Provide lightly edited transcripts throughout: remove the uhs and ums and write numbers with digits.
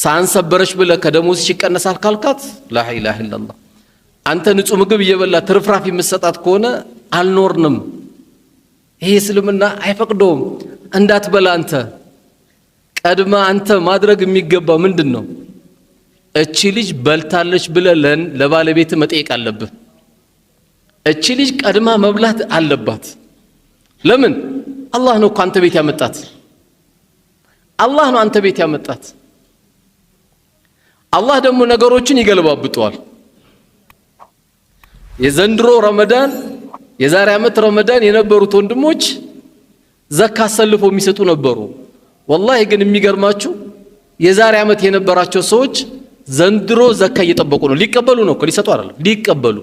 ሳንሰበረሽ ብለ ከደሞዝ ይቀነሳል ካልካት ላ ኢላሃ ኢላላህ አንተ ንጹህ ምግብ እየበላ ትርፍራፊ መስጣት ከሆነ አልኖርንም ይሄ እስልምና አይፈቅዶም እንዳትበላ አንተ ቀድማ አንተ ማድረግ የሚገባ ምንድነው እቺ ልጅ በልታለች ብለለን ለባለቤት መጠየቅ አለብህ እቺ ልጅ ቀድማ መብላት አለባት ለምን አላህ ነው አንተ ቤት ያመጣት አላህ ነው አንተ ቤት ያመጣት አላህ ደግሞ ነገሮችን ይገልባብጠዋል የዘንድሮ ረመዳን የዛሬ አመት ረመዳን የነበሩት ወንድሞች ዘካ ሰልፎ የሚሰጡ ነበሩ ወላሂ ግን የሚገርማችሁ የዛሬ አመት የነበራቸው ሰዎች ዘንድሮ ዘካ እየጠበቁ ነው ሊቀበሉ ነው ሊሰጡ አይደለም ሊቀበሉ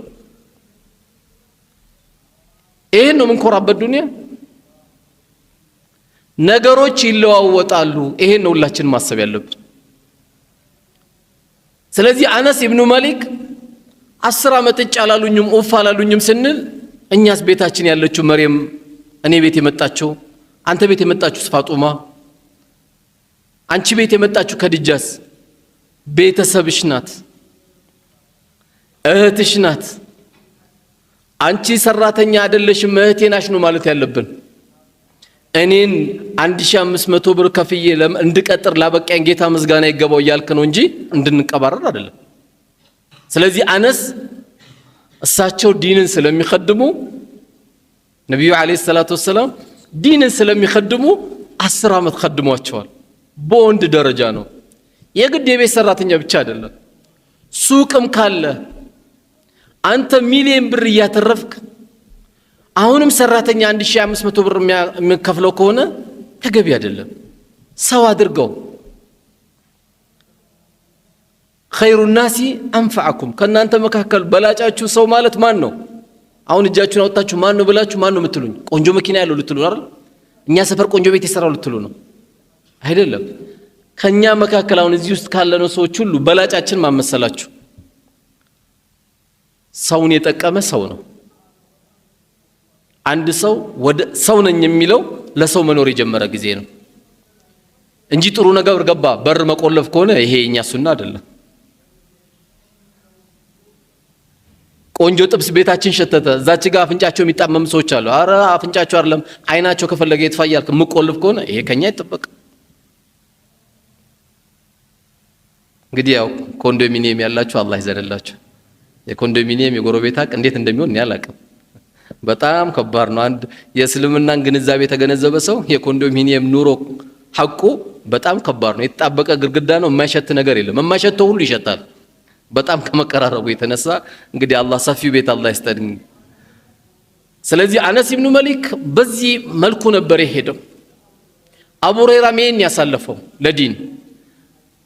ይሄን ነው ምንኮራበት ዱንያ ነገሮች ይለዋወጣሉ ይሄን ነው ሁላችን ማሰብ ያለብን ስለዚህ አነስ ኢብኑ ማሊክ 10 አመት ጫላሉኝም ኦፋላሉኝም ስንል እኛስ ቤታችን ያለችው መርየም እኔ ቤት የመጣችው አንተ ቤት የመጣችው ፋጡማ አንቺ ቤት የመጣችው ከድጃስ ቤተሰብሽ ናት እህትሽ ናት አንቺ ሰራተኛ አይደለሽም እህቴ ናሽ ነው ማለት ያለብን እኔን 1500 ብር ከፍዬ እንድቀጥር ላበቃኝ ጌታ ምስጋና ይገባው ያልክ ነው እንጂ እንድንቀባረር አይደለም ስለዚህ አነስ እሳቸው ዲንን ስለሚخدሙ ነብዩ አለይሂ ሰላቱ ወሰለም ዲንን ስለሚخدሙ 10 አመት خدሟቸዋል በወንድ ደረጃ ነው የግድ የቤት ሰራተኛ ብቻ አይደለም ሱቅም ካለ አንተ ሚሊዮን ብር ያተረፍክ አሁንም ሰራተኛ 1500 ብር የሚከፍለው ከሆነ ተገቢ አይደለም ሰው አድርገው خير الناس انفعكم ከናንተ መካከል በላጫችሁ ሰው ማለት ማን ነው አሁን እጃችሁን አውጣችሁ ማን ነው ብላችሁ ማን ነው የምትሉኝ ቆንጆ መኪና ያለው ልትሉ አይደል እኛ ሰፈር ቆንጆ ቤት ይሰራው ልትሉ ነው አይደለም ከኛ መካከል አሁን እዚህ ውስጥ ካለነው ሰዎች ሁሉ በላጫችን ማመሰላችሁ ሰውን የጠቀመ ሰው ነው አንድ ሰው ወደ ሰው ነኝ የሚለው ለሰው መኖር የጀመረ ጊዜ ነው እንጂ ጥሩ ነገር ገባ በር መቆለፍ ከሆነ ይሄ የኛ ሱና አይደለም ቆንጆ ጥብስ ቤታችን ሸተተ እዛች ጋር አፍንጫቸው የሚጣመም ሰዎች አሉ አረ አፍንጫቸው አይደለም አይናቸው ከፈለገ ይጥፋያልክ መቆለፍ ከሆነ ይሄ ከኛ ይተበቅ እንግዲህ ያው ኮንዶሚኒየም ያላችሁ አላህ ይዘንላችሁ የኮንዶሚኒየም የጎረቤት ሀቅ እንዴት እንደሚሆን ያላቀም በጣም ከባድ ነው አንድ የእስልምናን ግንዛቤ የተገነዘበ ሰው የኮንዶሚኒየም ኑሮ ሐቁ በጣም ከባድ ነው የተጣበቀ ግድግዳ ነው የማይሸት ነገር የለም የማይሸተው ሁሉ ይሸታል በጣም ከመቀራረቡ የተነሳ እንግዲህ አላህ ሰፊው ቤት አላህ ይስጠን ስለዚህ አነስ ኢብኑ ማሊክ በዚህ መልኩ ነበር የሄደው አቡ ሁረይራ ምን ያሳለፈው ለዲን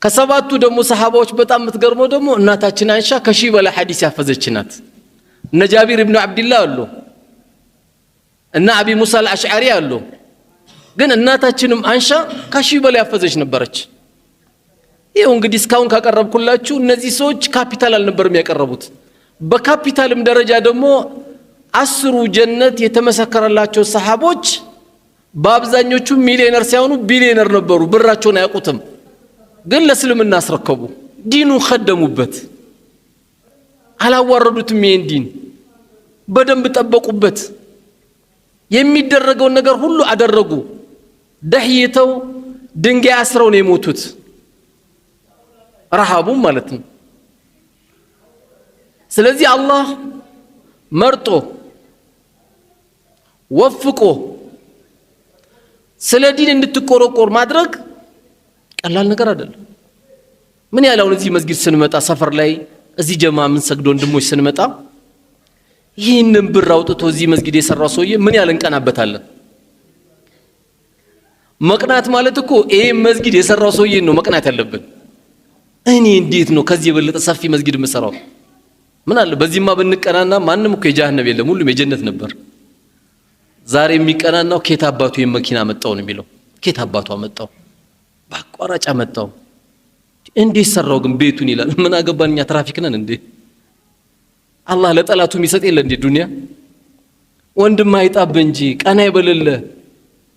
ከሰባቱ ደግሞ ሰሃባዎች በጣም የምትገርመው ደግሞ እናታችን አይሻ ከሺ በላይ ሐዲስ ያፈዘችናት እነ ጃቢር ኢብኑ አብዱላህ አሉ እና አቢ ሙሳ አልአሽዓሪ አሉ ግን እናታችንም አንሻ ከሺ በላይ ያፈዘች ነበረች ይሄው እንግዲህ እስካሁን ካቀረብኩላችሁ እነዚህ ሰዎች ካፒታል አልነበርም ያቀረቡት በካፒታልም ደረጃ ደግሞ 10 ጀነት የተመሰከረላቸው ሰሃቦች በአብዛኞቹ ሚሊዮነር ሳይሆኑ ቢሊዮነር ነበሩ ብራቸውን አያውቁትም ግን ለእስልምና አስረከቡ ዲኑ خدሙበት አላዋረዱትም ይሄን ዲን በደንብ ጠበቁበት የሚደረገው ነገር ሁሉ አደረጉ ደህይተው ድንጋይ አስረው ነው የሞቱት ረሃቡ ማለት ነው ስለዚህ አላህ መርጦ ወፍቆ ስለ ዲን እንድትቆረቆር ማድረግ ቀላል ነገር አይደለም ምን ያለው እዚህ መስጊድ ስንመጣ ሰፈር ላይ እዚህ ጀማ ምን ሰግዶ ወንድሞች ስንመጣ ይህንን ብር አውጥቶ እዚህ መስጊድ የሰራው ሰውዬ ምን ያለን ቀናበታለን መቅናት ማለት እኮ ይሄ መስጊድ የሰራው ሰውዬ ነው መቅናት ያለብን እኔ እንዴት ነው ከዚህ የበለጠ ሰፊ መስጊድ መሰራው ምን አለ በዚህማ ብንቀናና ማንንም እኮ የጀሃነም የለም ሁሉም የጀነት ነበር ዛሬ የሚቀናናው ኬት አባቱ የመኪና መጣው ነው የሚለው ኬት አባቱ አመጣው ባቋራጫ መጣው እንዴ ሰራው ግን ቤቱን ይላል ምን አገባንኛ ትራፊክ ነን እንዴ አላህ ለጠላቱ የሚሰጥ የለ እንዴ ዱንያ ወንድም አይጣብ እንጂ ቀና ይበልልህ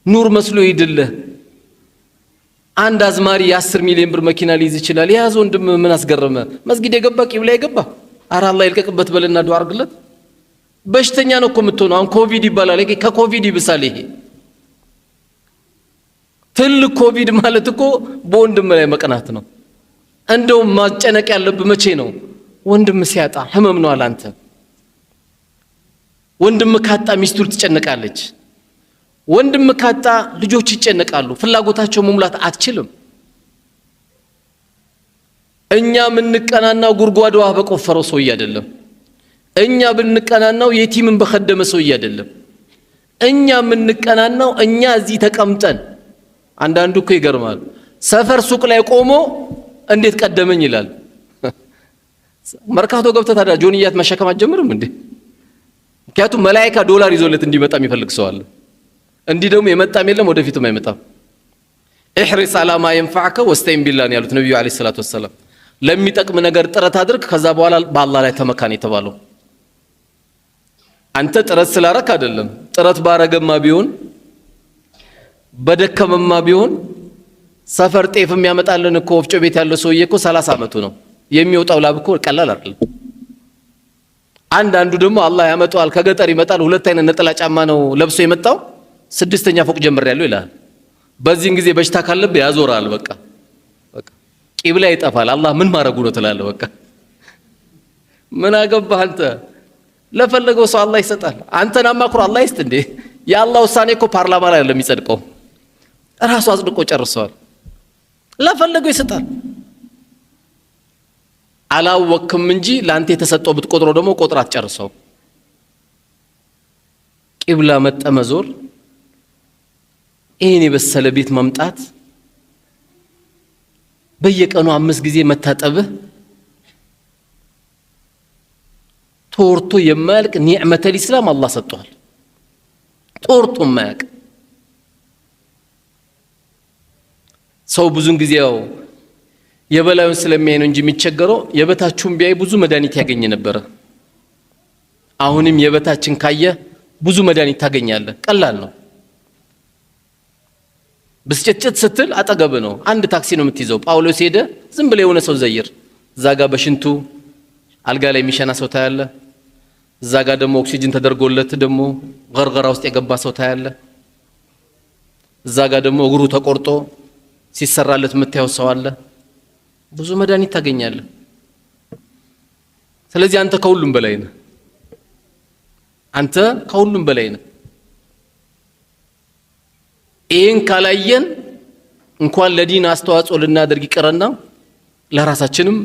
ኑር መስሎ ይድልህ አንድ አዝማሪ የ10 ሚሊዮን ብር መኪና ሊይዝ ይችላል። የያዘ ወንድም ምን አስገረመ? መስጊድ የገባ ቂብላ የገባ አረ አላህ ይልቀቅበት በልና ዱዓ አድርግለት። በሽተኛ ነው እኮ የምትሆነው። አሁን ኮቪድ ይባላል። ከኮቪድ ይብሳል ይሄ ትልቅ ኮቪድ ማለት እኮ በወንድም ላይ መቀናት ነው። እንደው ማጨነቅ ያለብህ መቼ ነው? ወንድም ሲያጣ ህመም ነው አላንተ። ወንድም ካጣ ሚስቱ ትጨነቃለች። ወንድም ካጣ ልጆች ይጨነቃሉ። ፍላጎታቸው መሙላት አትችልም። እኛ ምንቀናናው ጉርጓድ ውሃ በቆፈረው ሰውዬ አይደለም። እኛ ብንቀናናው የቲምን በከደመ ሰውዬ አይደለም። እኛ ምንቀናናው እኛ እዚህ ተቀምጠን አንዳንዱ እኮ ይገርማል። ሰፈር ሱቅ ላይ ቆሞ እንዴት ቀደመኝ ይላል። መርካቶ ገብተህ ታዲያ ጆንያት መሸከም አትጀምርም እንዴ? ምክንያቱም መላእክት ዶላር ይዞለት እንዲመጣ የሚፈልግ ሰው አለ። እንዲህ ደግሞ የመጣም የለም ወደፊትም አይመጣም። احرص على ما ينفعك واستعن بالله ያሉት ነብዩ አለይሂ ሰላቱ ወሰለም። ለሚጠቅም ነገር ጥረት አድርግ፣ ከዛ በኋላ በአላህ ላይ ተመካን የተባለው። አንተ ጥረት ስላረክ አይደለም። ጥረት ባረገማ ቢሆን በደከመማ ቢሆን ሰፈር ጤፍ የሚያመጣልን እኮ ወፍጮ ቤት ያለው ሰውዬ እኮ 30 አመቱ ነው። የሚወጣው ላብ እኮ ቀላል አይደለም። አንዳንዱ ደግሞ አላህ ያመጣዋል፣ ከገጠር ይመጣል። ሁለት አይነት ነጠላ ጫማ ነው ለብሶ የመጣው። 6ኛ ፎቅ ጀምሬያለሁ ይላል። በዚህን ጊዜ በሽታ ካለብህ ያዞራል። በቃ ቂብላ ይጠፋል። አላህ ምን ማረጉ ነው ትላለህ። በቃ ምን አገባህ አንተ? ለፈለገው ሰው አላህ ይሰጣል። አንተን አማክሮ አላህ ይስጥ እንዴ? የአላህ ውሳኔ እኮ ፓርላማ ላይ አይደለም የሚጸድቀው፣ ራሱ አጽድቆ ጨርሰዋል። ለፈለገው ይሰጣል። አላወቅም እንጂ ላንተ የተሰጠው ብትቆጥሮ ደግሞ ቆጥራት ጨርሰው። ቂብላ መጠመዞር፣ ይሄን የበሰለ ቤት መምጣት፣ በየቀኑ 5 ጊዜ መታጠብህ ቶርቶ የማያልቅ ኒዕመተል ኢስላም አላህ ሰጥቷል። ቶርቶ የማያልቅ ሰው ብዙን ጊዜ ያው የበላዩን ስለሚያይ ነው እንጂ የሚቸገረው የበታችሁን ቢያይ ብዙ መድኃኒት ያገኝ ነበር። አሁንም የበታችን ካየ ብዙ መድኃኒት ታገኛለህ። ቀላል ነው። ብስጭት ስትል አጠገብ ነው። አንድ ታክሲ ነው የምትይዘው። ጳውሎስ ሄደ፣ ዝም ብለ የሆነ ሰው ዘይር፣ እዛ ጋር በሽንቱ አልጋ ላይ የሚሸና ሰው ታያለ። እዛ ጋር ደግሞ ኦክሲጅን ተደርጎለት ደግሞ ገርገራ ውስጥ የገባ ሰው ታያለ። እዛ ጋር ደግሞ እግሩ ተቆርጦ ሲሰራለት የምታየው ሰው አለ። ብዙ መድኃኒት ታገኛለህ። ስለዚህ አንተ ከሁሉም በላይ ነህ። አንተ ከሁሉም በላይ ነህ። ይህን ካላየን እንኳን ለዲን አስተዋጽኦ ልናደርግ ይቀርና ለራሳችንም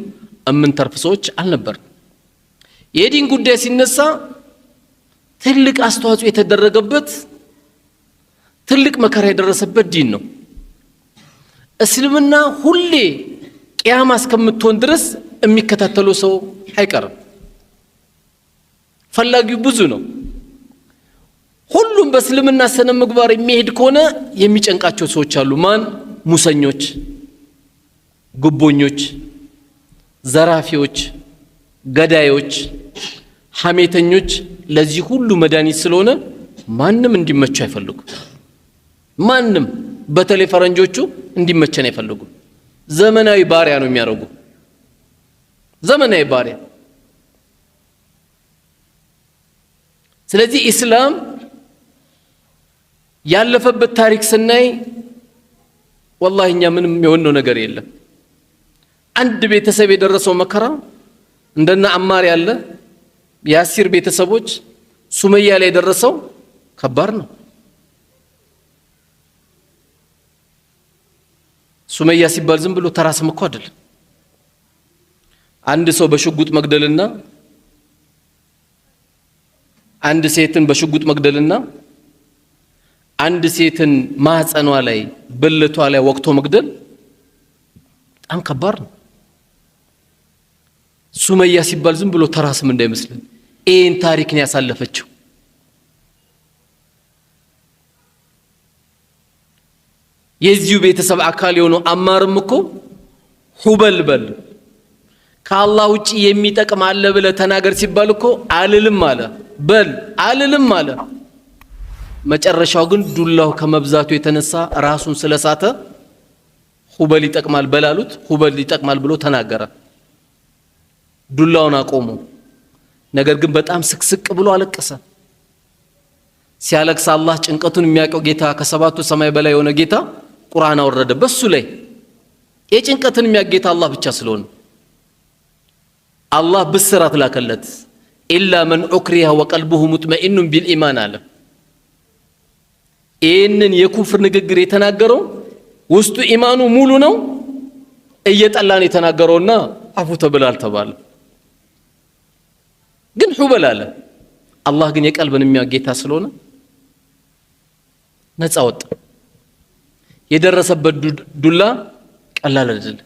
እምንተርፍ ሰዎች አልነበርም። የዲን ጉዳይ ሲነሳ ትልቅ አስተዋጽኦ የተደረገበት ትልቅ መከራ የደረሰበት ዲን ነው። እስልምና ሁሌ ቂያማ እስከምትሆን ድረስ የሚከታተለው ሰው አይቀርም። ፈላጊው ብዙ ነው። ሁሉም በእስልምና ስነ ምግባር የሚሄድ ከሆነ የሚጨንቃቸው ሰዎች አሉ። ማን? ሙሰኞች፣ ጉቦኞች፣ ዘራፊዎች፣ ገዳዮች፣ ሐሜተኞች። ለዚህ ሁሉ መድኃኒት ስለሆነ ማንም እንዲመቸው አይፈልጉም። ማንም በተለይ ፈረንጆቹ እንዲመቸን አይፈልጉም። ዘመናዊ ባሪያ ነው የሚያደርጉ። ዘመናዊ ባሪያ። ስለዚህ ኢስላም ያለፈበት ታሪክ ስናይ ወላሂ እኛ ምንም የሆነው ነገር የለም። አንድ ቤተሰብ የደረሰው መከራ እንደና አማር ያለ የአሲር ቤተሰቦች ሱመያ ላይ የደረሰው ከባድ ነው። ሱመያ ሲባል ዝም ብሎ ተራ ስም እኮ አይደለም። አንድ ሰው በሽጉጥ መግደልና አንድ ሴትን በሽጉጥ መግደልና አንድ ሴትን ማህፀኗ ላይ ብልቷ ላይ ወቅቶ መግደል በጣም ከባድ ነው። ሱመያ ሲባል ዝም ብሎ ተራ ስም እንዳይመስልን ይህን ታሪክን ያሳለፈችው የዚሁ ቤተሰብ አካል የሆነው አማርም እኮ ሁበልበል ከአላህ ውጪ የሚጠቅም አለ ብለህ ተናገር ሲባል እኮ አልልም አለ። በል አልልም አለ። መጨረሻው ግን ዱላው ከመብዛቱ የተነሳ ራሱን ስለሳተ ሁበል ይጠቅማል በላሉት ሁበል ይጠቅማል ብሎ ተናገረ። ዱላውን አቆሙ። ነገር ግን በጣም ስቅስቅ ብሎ አለቀሰ። ሲያለቅስ አላህ ጭንቀቱን የሚያውቀው ጌታ ከሰባቱ ሰማይ በላይ የሆነ ጌታ ቁርአን አወረደ በሱ ላይ። የጭንቀትን የሚያውቅ ጌታ አላህ ብቻ ስለሆነ አላህ ብስራት ላከለት። ኢላ መን ኡክሪሀ ወቀልቡሁ ሙጥመኢኑን ቢልኢማን አለ። ይህንን የኩፍር ንግግር የተናገረው ውስጡ ኢማኑ ሙሉ ነው፣ እየጠላን የተናገረውና አፉ ተብላል ተባለ። ግን ሁበል አለ። አላህ ግን የቀልብን የሚያውቅ ጌታ ስለሆነ ነፃ ወጣ። የደረሰበት ዱላ ቀላል አይደለም።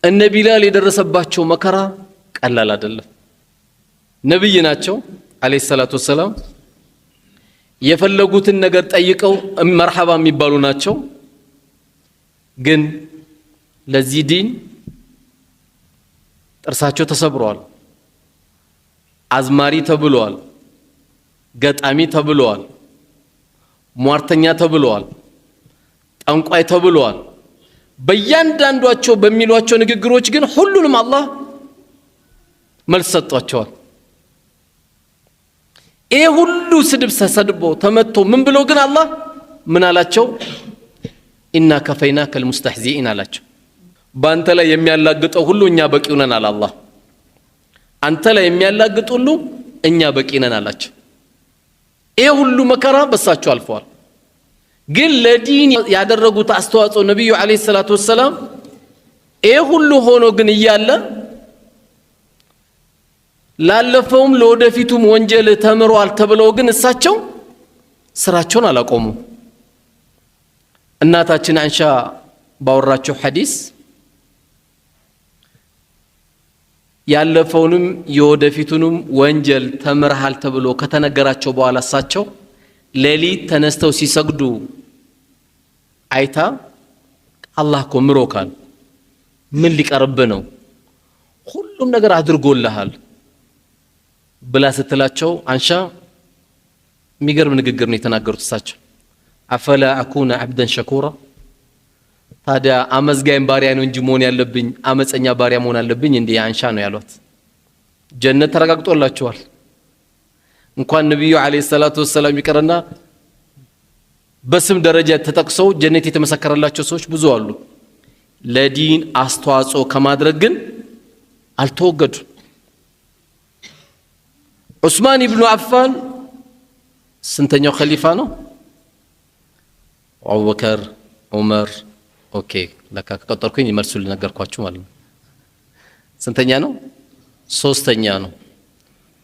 እነ ቢላል የደረሰባቸው መከራ ቀላል አይደለም። ነብይ ናቸው አለይሂ ሰላቱ ወሰላም። የፈለጉትን ነገር ጠይቀው መርሐባ የሚባሉ ናቸው። ግን ለዚህ ዲን ጥርሳቸው ተሰብሯል። አዝማሪ ተብለዋል፣ ገጣሚ ተብለዋል፣ ሟርተኛ ተብለዋል፣ ጠንቋይ ተብለዋል። በእያንዳንዷቸው በሚሏቸው ንግግሮች ግን ሁሉንም አላህ መልስ ሰጧቸዋል። ይሄ ሁሉ ስድብ ተሰድቦ ተመቶ ምን ብሎ ግን አላህ ምን አላቸው? ኢና ከፈይናከል ሙስተህዚኢን አላቸው። በአንተ ላይ የሚያላግጠው ሁሉ እኛ በቂው ነን አለ አላህ። አንተ ላይ የሚያላግጥ ሁሉ እኛ በቂ ነን አላቸው። ይሄ ሁሉ መከራ በሳቸው አልፈዋል። ግን ለዲን ያደረጉት አስተዋጽኦ ነብዩ አለይሂ ሰላቱ ወሰላም ይሄ ሁሉ ሆኖ ግን እያለ ላለፈውም ለወደፊቱም ወንጀል ተምረዋል ተብለው ግን እሳቸው ስራቸውን አላቆሙ። እናታችን አንሻ ባወራቸው ሐዲስ ያለፈውንም የወደፊቱንም ወንጀል ተምረሃል ተብሎ ከተነገራቸው በኋላ እሳቸው ሌሊት ተነስተው ሲሰግዱ አይታ አላህ እኮ ምሮካል፣ ምን ሊቀርብ ነው? ሁሉም ነገር አድርጎልሃል ብላ ስትላቸው አንሻ የሚገርም ንግግር ነው የተናገሩት እሳቸው። አፈላ አኩነ አብደን ሸኩራ፣ ታዲያ አመዝጋይም ባሪያ ነው እንጂ መሆን ያለብኝ አመፀኛ ባሪያ መሆን አለብኝ እንዴ? አንሻ ነው ያሏት። ጀነት ተረጋግጦላቸዋል። እንኳን ነብዩ አለይሂ ሰላቱ ወሰላም ይቀርና በስም ደረጃ ተጠቅሰው ጀነት የተመሰከረላቸው ሰዎች ብዙ አሉ። ለዲን አስተዋጽኦ ከማድረግ ግን አልተወገዱ። ዑስማን ኢብኑ አፋን ስንተኛው ኸሊፋ ነው? አቡበከር፣ ዑመር። ኦኬ ለካ ከቀጠርኩኝ መልሱ ልነገርኳችሁ ማለት ነው። ስንተኛ ነው? ሶስተኛ ነው።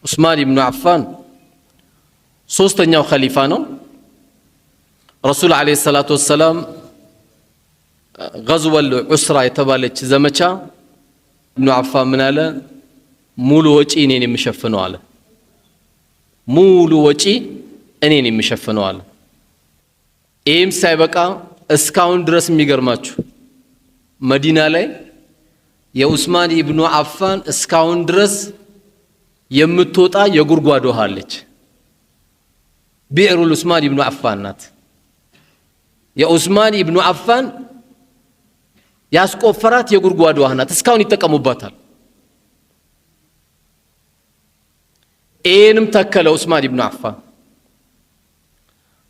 ዑስማን ኢብኑ አፋን ሶስተኛው ኸሊፋ ነው። ረሱል አለይሂ ሰላቱ ወሰላም ገዝወል ዑስራ የተባለች ዘመቻ ኢብኑ አፋን ምን አለ? ሙሉ ወጪ እኔን የምሸፍነው አለ። ሙሉ ወጪ እኔን የምሸፍነው አለ። ይህም ሳይበቃ እስካሁን ድረስ የሚገርማችሁ መዲና ላይ የዑስማን ኢብኑ አፋን እስካሁን ድረስ የምትወጣ የጉድጓድ ውሃ አለች። ቢዕሩል ዑስማን ኢብኑ አፋን ናት። የዑስማን ኢብኑ አፋን ያስቆፈራት የጉድጓድ ውሃ ናት። እስካሁን ይጠቀሙባታል። ይህንም ተከለ ዑስማን ኢብኑ አፋን።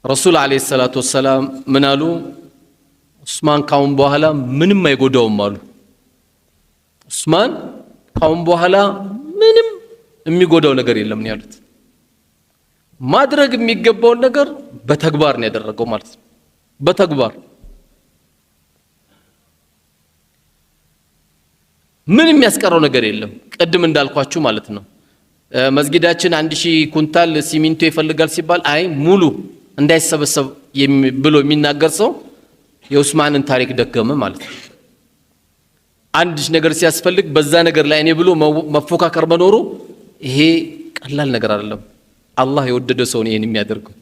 ረሱል አለይሂ ሰላቱ ወሰላም ምን አሉ? ዑስማን ካሁን በኋላ ምንም አይጎዳውም አሉ። ዑስማን ካሁን በኋላ ምንም የሚጎዳው ነገር የለም ነው ያሉት። ማድረግ የሚገባውን ነገር በተግባር ነው ያደረገው ማለት ነው። በተግባር ምን የሚያስቀረው ነገር የለም። ቅድም እንዳልኳችሁ ማለት ነው። መስጊዳችን 1000 ኩንታል ሲሚንቶ ይፈልጋል ሲባል አይ ሙሉ እንዳይሰበሰብ ብሎ የሚናገር ሰው የዑስማንን ታሪክ ደገመ ማለት ነው። አንድ ነገር ሲያስፈልግ በዛ ነገር ላይ እኔ ብሎ መፎካከር መኖሩ ይሄ ቀላል ነገር አይደለም። አላህ የወደደ ሰው ነው ይሄን የሚያደርገው።